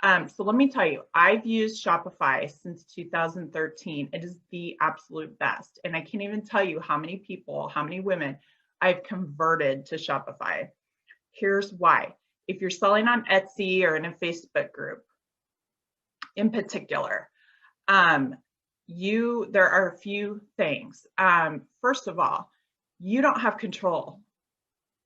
So let me tell you, I've used Shopify since 2013. It is the absolute best. And I can't even tell you how many people, how many women I've converted to Shopify. Here's why. If you're selling on Etsy or in a Facebook group in particular, there are a few things. First of all, you don't have control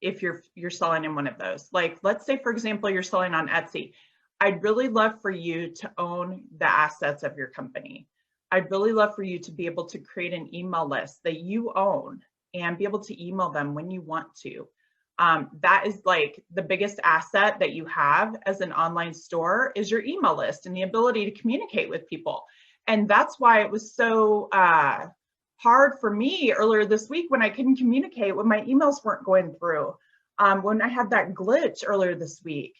if you're selling in one of those. Like, let's say, for example, you're selling on Etsy. I'd really love for you to own the assets of your company. I'd really love for you to be able to create an email list that you own and be able to email them when you want to. That is like the biggest asset that you have as an online store is your email list and the ability to communicate with people. And that's why it was so hard for me earlier this week when I couldn't communicate, when my emails weren't going through, when I had that glitch earlier this week.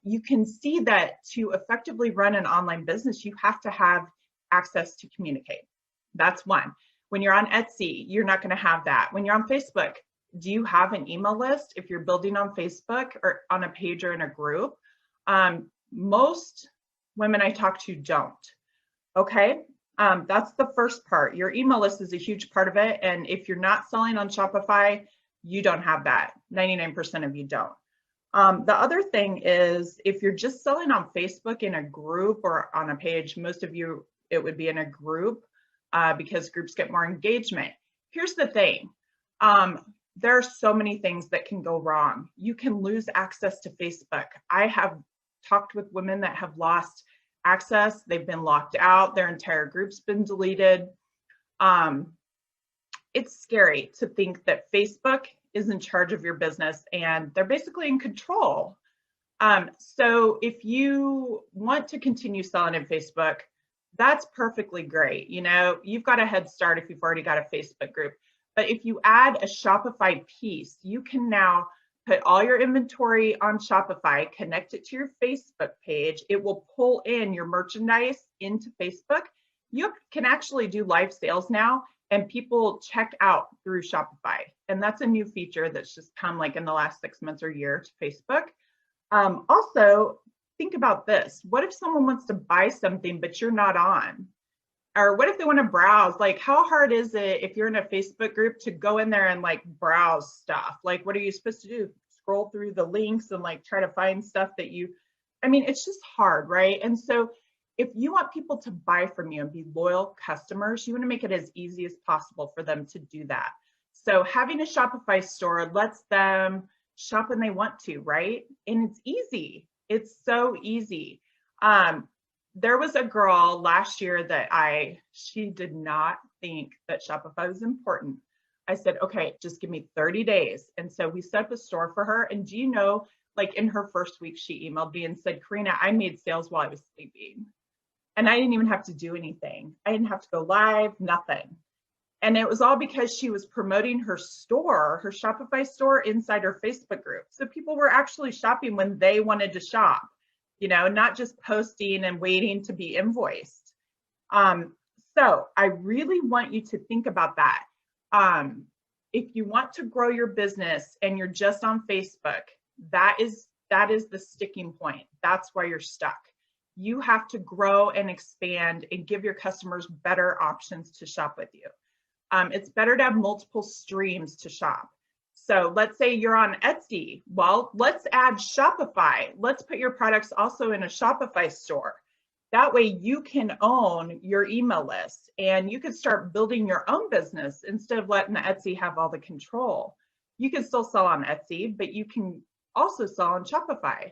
You can see that to effectively run an online business, you have to have access to communicate. That's one. When you're on Etsy, you're not going to have that. When you're on Facebook, do you have an email list if you're building on Facebook or on a page or in a group? Most women I talk to don't. Okay, that's the first part. Your email list is a huge part of it. And if you're not selling on Shopify, you don't have that. 99% of you don't. The other thing is if you're just selling on Facebook in a group or on a page, most of you, it would be in a group because groups get more engagement. Here's the thing. There are so many things that can go wrong. You can lose access to Facebook. I have talked with women that have lost access. They've been locked out. Their entire group's been deleted. It's scary to think that Facebook is in charge of your business and they're basically in control. So if you want to continue selling in Facebook, that's perfectly great. You know, you've got a head start if you've already got a Facebook group. But if you add a Shopify piece, you can now put all your inventory on Shopify, connect it to your Facebook page. It will pull in your merchandise into Facebook. You can actually do live sales now and people check out through Shopify. And that's a new feature that's just come like in the last 6 months or year to Facebook. Also, think about this. What if someone wants to buy something, but you're not on? Or what if they want to browse? Like, how hard is it if you're in a Facebook group to go in there and like browse stuff? Like, what are you supposed to do? Scroll through the links and like try to find stuff that it's just hard, right? And so if you want people to buy from you and be loyal customers, you want to make it as easy as possible for them to do that. So having a Shopify store lets them shop when they want to, right? And it's easy. It's so easy. There was a girl last year that she did not think that Shopify was important. I said, okay, just give me 30 days. And so we set up a store for her. And do you know, like in her first week, she emailed me and said, Karina, I made sales while I was sleeping. And I didn't even have to do anything. I didn't have to go live, nothing. And it was all because she was promoting her store, her Shopify store inside her Facebook group. So people were actually shopping when they wanted to shop, you know, not just posting and waiting to be invoiced. So I really want you to think about that. If you want to grow your business and you're just on Facebook, that is the sticking point. That's why you're stuck. You have to grow and expand and give your customers better options to shop with you. It's better to have multiple streams to shop. So let's say you're on Etsy. Well, let's add Shopify. Let's put your products also in a Shopify store. That way you can own your email list and you can start building your own business instead of letting the Etsy have all the control. You can still sell on Etsy, but you can also sell on Shopify.